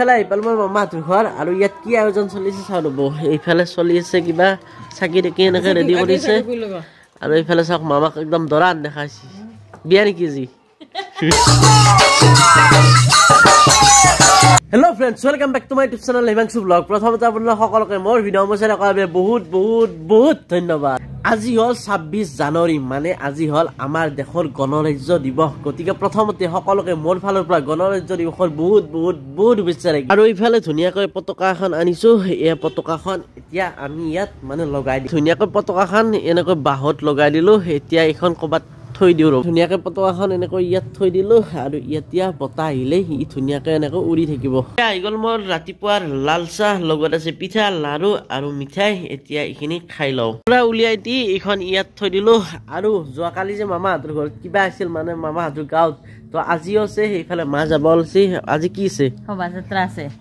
এইফালে এইফালে মোৰ মামাহঁতৰ ঘৰ আৰু ইয়াত কি আয়োজন চলিছে চাওঁ ৰ'ব এইফালে চলি আছে কিবা চাকি দেখি এনেকৈ ৰেডি কৰিছে আৰু এইফালে চাওক মামাক একদম দৰান দেখাইছে বিয়া নেকি আজি hello' friends welcome back to my YouTube channel Himanshu blog প্ৰথমতে আপোনালোক সকলোকে মোৰ ভিডিঅ' মোচাই কৰাৰ বহুত বহুত বহুত ধন্যবাদ আজি হ'ল 26 জানুৱাৰী মানে আজি হ'ল আমাৰ দেশৰ গণৰাজ্য দিৱস গতিকে প্ৰথমতে সকলোকে মোৰ ফালৰ পৰা গণৰাজ্য দিৱসৰ বহুত বহুত বহুত শুভেচ্ছা থাকিল আৰু এইফালে ধুনীয়াকৈ পতাকা এখন আনিছো এই পতাকাখন এতিয়া আমি ইয়াত মানে লগাই দিম ধুনীয়াকৈ পতাকাখন এনেকৈ বাহত লগাই দিলো এতিয়া এখন ক'বাত থৈ দিওঁ ধুনীয়াকৈ পতাকাখন এনেকৈ ইয়াত থৈ দিলো আৰু এতিয়া বতাহ আহিলে ই ধুনীয়াকৈ এনেকৈ উৰি থাকিব আহি গ'ল মোৰ ৰাতিপুৱাৰ লাল চাহ লগত আছে পিঠা লাৰু আৰু মিঠাই এতিয়া এইখিনি খাই লওঁ পুৰা উলিয়াই দি এইখন ইয়াত থৈ দিলো আৰু যোৱাকালি যে মামাহঁতৰ ঘৰত কিবা আছিল মানে মামাহঁতৰ গাঁৱত তো আজিও আছে সেইফালে মা যাব ওলাইছে আজি কি আছে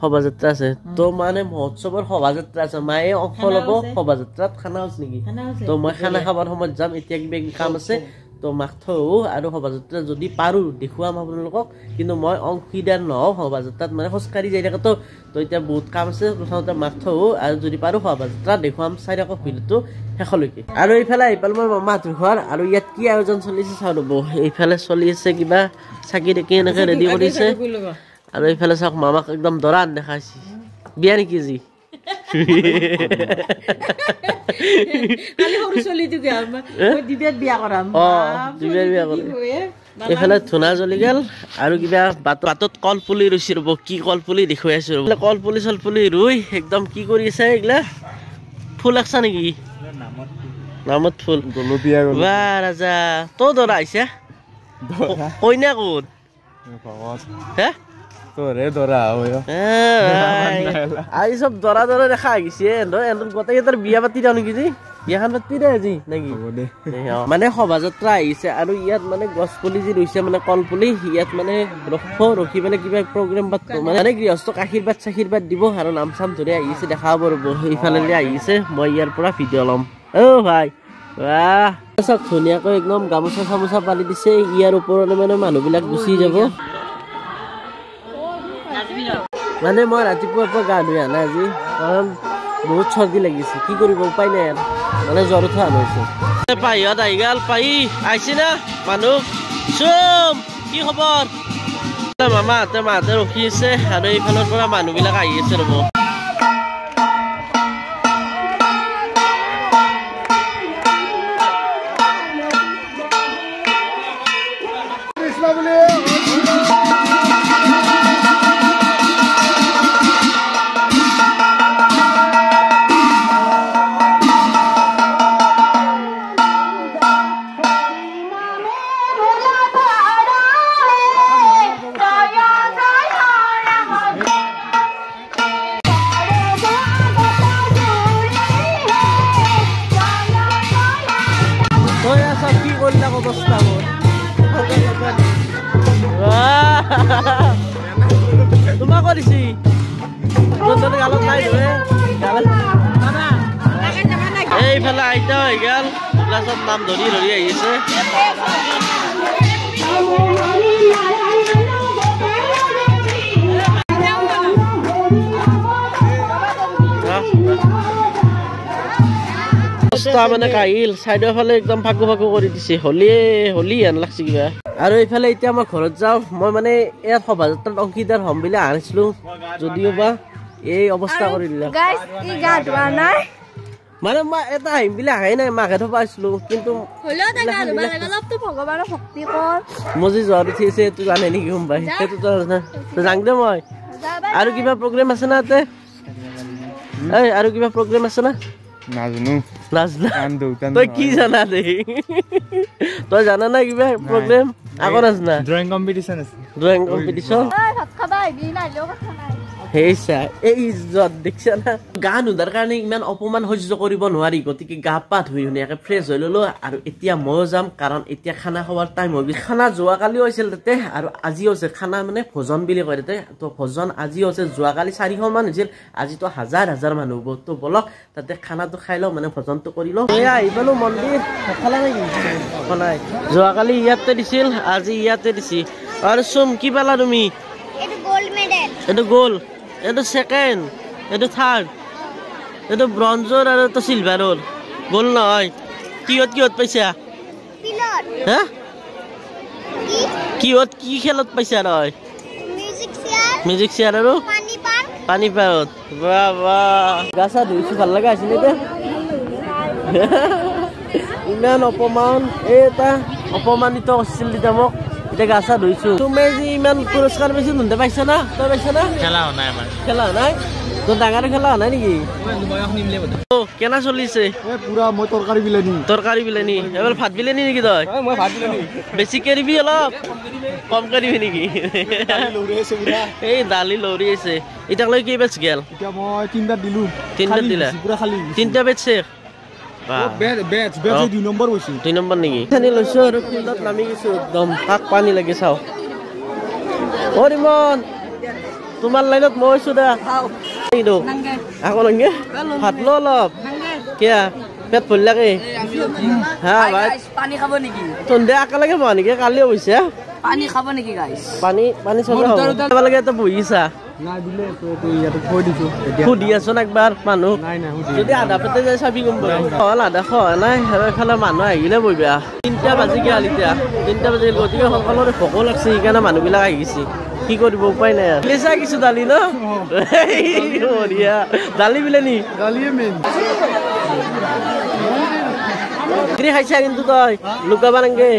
শোভাযাত্ৰা আছে তো মানে মহোৎসৱৰ শোভাযাত্ৰা আছে মায়ে অংশ ল'ব শোভাযাত্ৰাত খানা আছে নেকি তো মই খানা খাবৰ সময়ত যাম এতিয়া কিবা কাম আছে তো মাক থওঁ আৰু শোভাযাত্ৰা যদি পাৰোঁ দেখুৱাম আপোনালোকক কিন্তু মই অংশীদাৰ নহওঁ শোভাযাত্ৰাত মানে খোজকাঢ়ি যাই থাকোঁ তো এতিয়া বহুত কাম আছে প্ৰথমতে মাক থওঁ আৰু যদি পাৰোঁ শোভাযাত্ৰা দেখুৱাম চাই থাকক ভিডিঅ'টো শেষলৈকে আৰু এইফালে মোৰ মামাহঁতৰ ঘৰ আৰু ইয়াত কি আয়োজন চলিছে চাওঁ ৰ'ব এইফালে চলি আছে কিবা চাকি দেখি এনেকৈ ৰেডি কৰিছে আৰু এইফালে চাওক মামাক একদম দৰান দেখাইছে বিয়া নেকি আজি এইফালে ধূনা জ্বলি গেল আৰু কিবা বাটত কলপুলি ৰুইছে ৰ'ব কি কলপুলি দেখুৱাই আছো ৰ'ব কলপুলি চলপুলি ৰুই একদম কি কৰি আছে এইগিলা ফুল আঁকছা নেকি নামত ফুল বা ৰাজা তই দৰা আহিছা কইনা ক'ত হে আজি চব দৰা দৰা দেখা আহিছে গোটেইকেইটাৰ বিয়া পাতি দিওঁ নেকি বিয়াখন পাতি দে আজি নেকি মানে শোভাযাত্ৰা আহিছে আৰু ইয়াত মানে গছ পুলি যি ৰুইছে মানে কলপুলি ইয়াত মানে ৰখি পেলাই কিবা প্ৰগ্ৰেম পাতিব মানে গৃহস্থক আশীৰ্বাদ দিব আৰু নাম চাম ধৰি আহিছে দেখা হ'ব ৰ'ব ইফালে আহিছে মই ইয়াৰ পৰা ভিডিঅ' ল'ম অ' ভাই বাহ চাওক ধুনীয়াকৈ একদম গামোচা চামোচা পালি দিছে ইয়াৰ ওপৰতে মানে মানুহবিলাক গুচি যাব মানে মই ৰাতিপুৱাৰ পৰা গা ধুই আনা আজি কাৰণ বহুত চৰ্দি লাগিছে কি কৰিব উপায় নাই আৰু মানে জ্বৰ উঠা হৈছে পাহিহঁত আহি গ'ল পাহি আহিছে না মানুহ চুম কি খবৰ মাহঁতে ৰখি আছে আৰু এইফালৰ পৰা মানুহবিলাক আহি আছে ৰ'ব তোমাক দিছি গালত নাই এইফালে আইতা হৈ গেল ক্লাছত নাম ধৰি ধৰি আহিছে মানে কাহিল চাইডৰ ফালে একদম ফাকু ফাকু কৰি দিছে হলি হেন লাগছে কিবা আৰু এইফালে এতিয়া মই ঘৰত যাওঁ মই মানে ইয়াত শোভাযাত্ৰাত অংশীদাৰ হ'ম বুলি আনিছিলো যদিও বা এই অৱস্থা কৰি দিলে মানে মই এটা আহিম বুলি আহাই নাই মাকে থব আহিছিলো কিন্তু মই যে যোৱাত উঠি আছে সেইটো জানে নেকি গম পাই সেইটো যাং দে মই আৰু কিবা প্ৰগ্ৰেম আছে না তাতে আৰু কিবা প্ৰগ্ৰেম আছে না তই কি জানা দে তই জানা না কিবা প্ৰগ্ৰেম আগত আছে না ড্ৰয়িং কম্পিটিশ্যন দেখিছা না গা নোধাৰ কাৰণে ইমান অপমান সহ্য কৰিব নোৱাৰি গতিকে গা পা ধুই ধুনীয়াকে ফ্ৰেছ হৈ ললো আৰু এতিয়া ময়ো যাম কাৰণ এতিয়া খানা খোৱাৰ টাইম হৈ গৈছে খানা যোৱাকালিও হৈছিল তাতে আৰু আজিও হৈছে খানা মানে ভোজন বুলি কয় তাতে তো ভোজন আজিও হৈছে যোৱাকালি 400 মান হৈছিল আজিতো হাজাৰ হাজাৰ মানুহ হ'ব তো বলক তাতে খানাটো খাই লওঁ মানে ভোজনটো কৰি লওঁ আহি পালো মন্দিৰ খালা নেকি নাই যোৱাকালি ইয়াতে দিছিল আজি ইয়াতে দিছি আৰু চুম কি পালা তুমি এইটো গ'ল এইটো সেকেন্ড এইটো থার্ড এইটো ব্ৰঞ্জৰ আৰু এইটো সিলভাৰৰ গ'ল নহয় কিহত পাইছা হা কি খেলত পাইছা নহয় মিউজিক চেয়াৰ আৰু পানী পাৰত বাহ বাহ গা চা ধুইছো ভাল লগা আছিল এতিয়া ইমান অপমান এটা অপমানিত কৰিছিল তেতিয়া মোক এতিয়া গা চা ধুইছো তুমি যে ইমান পুৰস্কাৰ পাইছো নুন্দে পাইছা না তই পাইছা না খেলা হোৱা নাই আমাৰ খেলা হোৱা নাই তোৰ ডাঙৰ খেলা হোৱা নাই নেকি কেনা চলিছে পুৰা মই তৰকাৰী বিলানী এবাৰ ভাত বিলানী নেকি তই বেছিকে দিবি অলপ কমকে দিবি নেকি এই দালি লৰি আছে এতিয়ালৈ কি বেচ গেল মই তিনটা দিলো তিনটা বেচ শেষ দুই নম্বৰ নেকি লৈছো আৰু ফিল্ডত নামি গৈছো একদম কাক পানী লাগে চাও অ ৰিমন তোমাৰ লাইনত মই আছো দে আকৌ লংগে ভাত ল অলপ কিয়া পেট ভৰি লাগে হা ভাই পানী খাব নেকি তন্দে একেলগে বহা নেকি কালিও হৈছে পানী খাব নেকি গাইছ পানী চব খাব লাগে এটা বহিছা সুধি আছো একবাৰ মানুহ যদি আধা পেটে যায় চাবি গম পাল আধা খোৱা নাই এফালে মানুহ আহিলে বহিবা 3টা বাজি গেল এতিয়া 3টা বাজি গতিকে সকলোৰে ভোকো লাগছে সেইকাৰণে মানুহবিলাক আহি গৈছে কি কৰিব উপায় নাই লেচা কিছু দালি ন বঢ়িয়া দালি বিলানী খাইছা কিন্তু তই লুকাবা নাংগে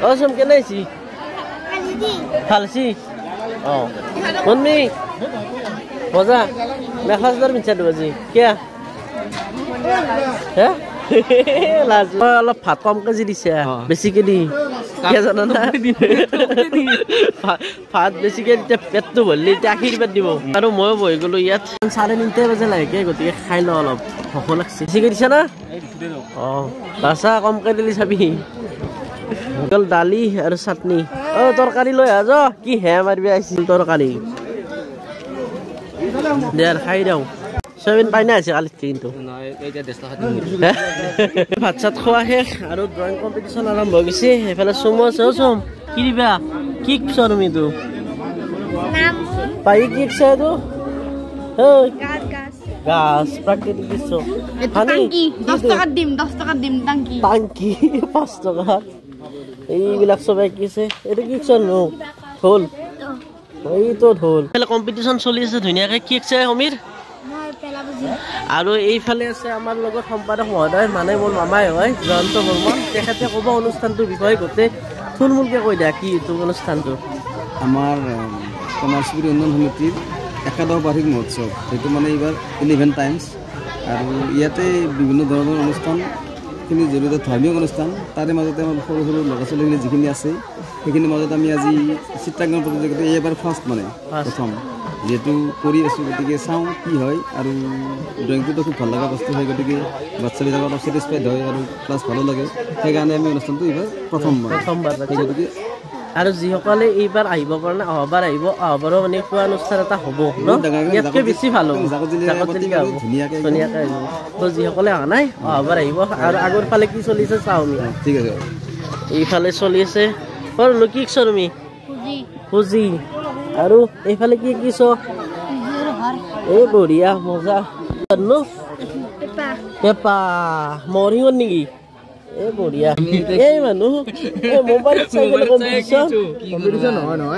অ চম কেনে আছি ভালছি অ মনমি মজা মেখলা চাদৰ পিন্ধা আজি কিয়া হে লাজ অলপ ভাত কমকে যি দিছে বেছিকে দি কিয় জানা না ভাত বেছিকে দিতে পেটটো ভৰলি এতিয়া আশীৰ্বাদ দিব আৰু ময়ো বহি গলো ইয়াত 3:30 বাজে লাগে গতিকে খাই লওঁ অলপ ভোক লাগছে বেছিকে দিছা না অ বাছা কমকে দিলি চাবি গল দালি আৰু চাটনি অ তৰকাৰী লৈ আহ যা কি হে মাৰিবি আহিছিল তৰকাৰী দেৰ খাই দিওঁ সবিন পাই না আছে কালি কিন্তু ভাত চাত খোৱা শেষ আৰু ড্ৰয়িং কম্পিটিশ্যন আৰম্ভ হৈ গৈছে এফালে চুমু আছে চুম কি দিবা কি কিছ তুমি তো পাই কি কিছ তো গাছ প্ৰাকৃতিক দৃশ্য টাঙ্কি 10 টাকা দিম টাঙ্কি 5 টাকা এইবিলাক সবাই কিছে এটা কি কিছ নো ঢোল এইটো ঢোল এফালে কম্পিটিশ্যন চলি আছে ধুনীয়াকে কি কিছে সমীৰ আৰু এইফালে আছে আমাৰ লগত সম্পাদক মহোদয় মানে মোৰ মামাই হয় জয়ন্ত বৰ্মন তেখেতে ক'ব অনুষ্ঠানটোৰ বিষয়ে গোটেই থুলমূলকৈ কৈ দিয়া কি এইটো অনুষ্ঠানটো আমাৰ সমাজপুৰী উন্নয়ন সমিতিৰ 11ম বাৰ্ষিক মহোৎসৱ সেইটো মানে এইবাৰ 11 টাইমছ আৰু ইয়াতে বিভিন্ন ধৰণৰ অনুষ্ঠানখিনি জড়িত ধৰ্মীয় অনুষ্ঠান তাৰে মাজতে আমাৰ সৰু সৰু ল'ৰা ছোৱালীখিনি যিখিনি আছে সেইখিনিৰ মাজত আমি আজি চিত্ৰাংকন প্ৰতিযোগিতা এইবাৰ ফাৰ্ষ্ট মানে প্ৰথম যেহেতু কৰি আছোঁ গতিকে চাওঁ কি হয় আৰু ড্ৰয়িংটোতো খুব ভাল লগা বস্তু হয় গতিকে বাচ্চাবিলাকৰ অলপ ছেটিছফাইড হয় আৰু প্লাছ ভালো লাগে সেইকাৰণে আমি অনুষ্ঠানটো এইবাৰ প্ৰথমবাৰ গতিকে আৰু যিসকলে এইবাৰ আহিব পৰা নাই অহাবাৰ আহিব অহাবাৰো মানে খোৱা অনুষ্ঠান এটা হ'ব ইয়াতকৈ বেছি ভাল হ'ব ধুনীয়াকৈ আহিব তো যিসকলে অহা নাই অহাবাৰ আহিব আৰু আগৰ ফালে কি চলিছে চাওঁ আমি ঠিক আছে এইফালে চলি আছে কি কিছ তুমি পুজি আৰু এইফালে কি কিছ এই বঢ়িয়া মজা পেপা মৰিঙত নেকি এই বঢ়িয়া এই মানুহ মোবাইল চাইকেল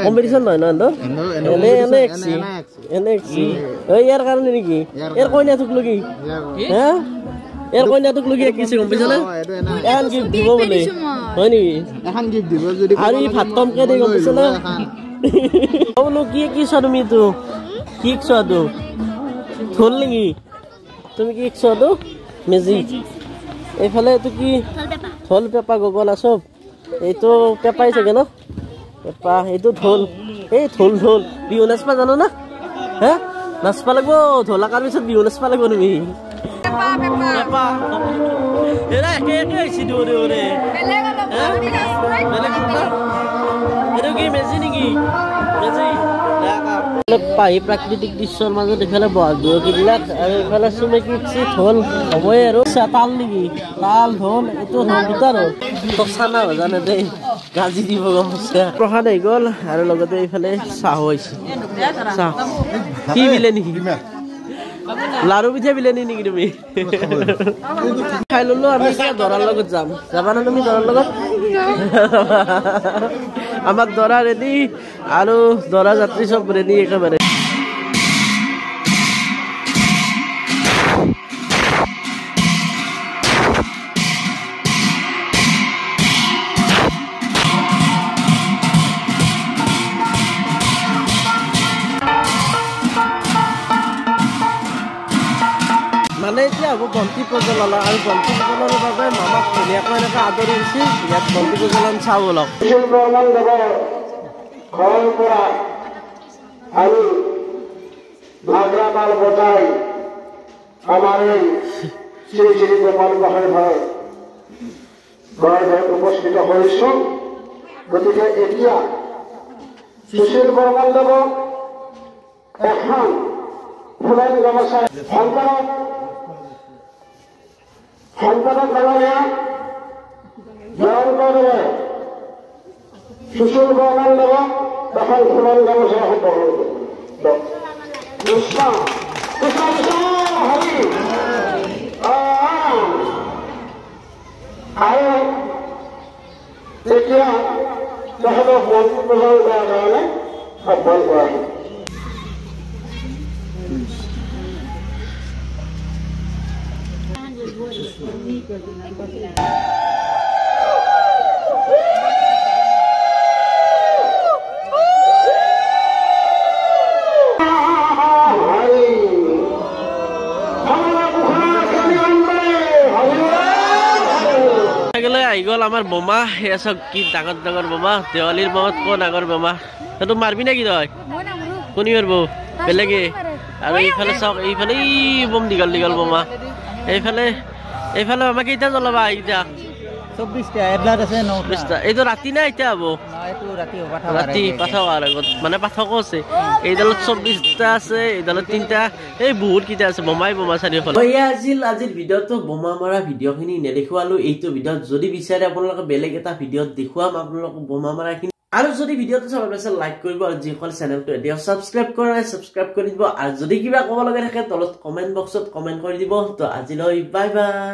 কম্পিটিশ্যন নহয় এনে ইয়াৰ কাৰণে নেকি ইয়াৰ কইনাটোক লগি হা ইয়াৰ কইনাটোক লগি কিছে গম পাইছা না এখন গিফ্ট দিব বোলে হয় নেকি আৰু ই ভাত কমকে দি গম পাইছা না বোলো কি কিছ তুমি তো কি কিছ তো ঢোল নেকি তুমি কি কিছ তো মেজিক এইফালে এইটো কি ঢোল পেপা গগনা চব এইটো পেপাই চাগে ন পেপা এইটো ঢোল এই ঢোল বিহু নাচবা জানো না হে নাচবা লাগিব ঢোল আকাৰ পিছত বিহু নাচবা লাগিব তুমি পেপা এৰা একে আহিছে দৌৰে এইটো কি মেজি নেকি মেজি এইফালে পাহি প্ৰাকৃতিক দৃশ্যৰ মাজত এইফালে বহাগ বিহু কিবিলাক আৰু এইফালে চুমেকি ঢোল হ'বই আৰু তাল নেকি তাল ঢোল এইটো দুটা ঢোল চানা জানে দেই গাজি দিব গম পাইছে প্ৰসাদ আহি গ'ল আৰু লগতে এইফালে চাহ হৈছে চাহ কি বিলে নেকি লাৰু পিঠা বিলে নেকি তুমি খাই ললো আমি দৰাৰ লগত যাম যাবানে তুমি দৰাৰ লগত আমাৰ দৰা ৰেডি আৰ দৰা যাত্ৰী সব ৰেডি একেবাৰে মানে এতিয়া হ'ব বন্তি প্ৰজ্বলন আৰু বন্তি প্ৰজ্বলনৰ বাবে মামাক ধুনীয়াকৈ এনেকৈ আদৰি দিছে ইয়াত বন্তি প্ৰজ্বলন চাওঁ অলপ ঘৰৰ পৰা আৰু ভাগৰা মাল বজাই আমাৰ এই শ্ৰী শ্ৰী গোপাল গোসাঁই ঘৰত উপস্থিত হৈছো গতিকে এতিয়া সুশীল বৰ্মনদেৱক এখন ফুলনি গামোচা সন্তানক ডাঙৰীয়া জয়ন্তদেৱে সুশীল বৰ্মনদেৱক এখন ফুলনি গামোচা কৃষ্ণ কৃষ্ণ কৃষ্ণ হৰি আৰু তেতিয়া তেখেতক মন্ত্ৰী প্ৰদান কৰাৰ কাৰণে আহ্বান কৰা হয় আহি গ'ল আমাৰ বোমা এয়া চব কি ডাঙৰ ডাঙৰ বোমা দেৱালীৰ বোমাত কোন ডাঙৰ বোমা সেইটো মাৰবি নেকি তই কোনি মাৰিব বেলেগে আৰু এইফালে চাওক এইফালে বম দীঘল দীঘল বোমা এইফালে এইফালে বোমা কেইটা জ্বলাবা এতিয়া 24টা এডলাত আছে 9টা এইটো ৰাতি না এতিয়া হ'ব এইটো ৰাতি পাঠাও আগত মানে পাঠকো আছে এইডালত 24টা আছে এইডালত 3টা এই বহুত কিটা আছে বোমাই বোমা চাৰিওফালে আজিৰ ভিডিঅ'টো বোমা মৰা ভিডিঅ'খিনি নেদেখুৱালো এইটো ভিডিঅ'ত যদি বিচাৰে আপোনালোকে বেলেগ এটা ভিডিঅ'ত দেখুৱাম আপোনালোকক বোমা মৰাখিনি আৰু যদি ভিডিঅ'টো চাব বিচাৰে লাইক কৰিব আৰু যিসকল চেনেলটো এতিয়া সাবস্ক্ৰাইব কৰা নাই সাবস্ক্ৰাইব কৰি দিব আৰু যদি কিবা ক'ব লগা থাকে তলত কমেন্ট বক্সত কমেন্ট কৰি দিব তো আজিলৈ বাই বাই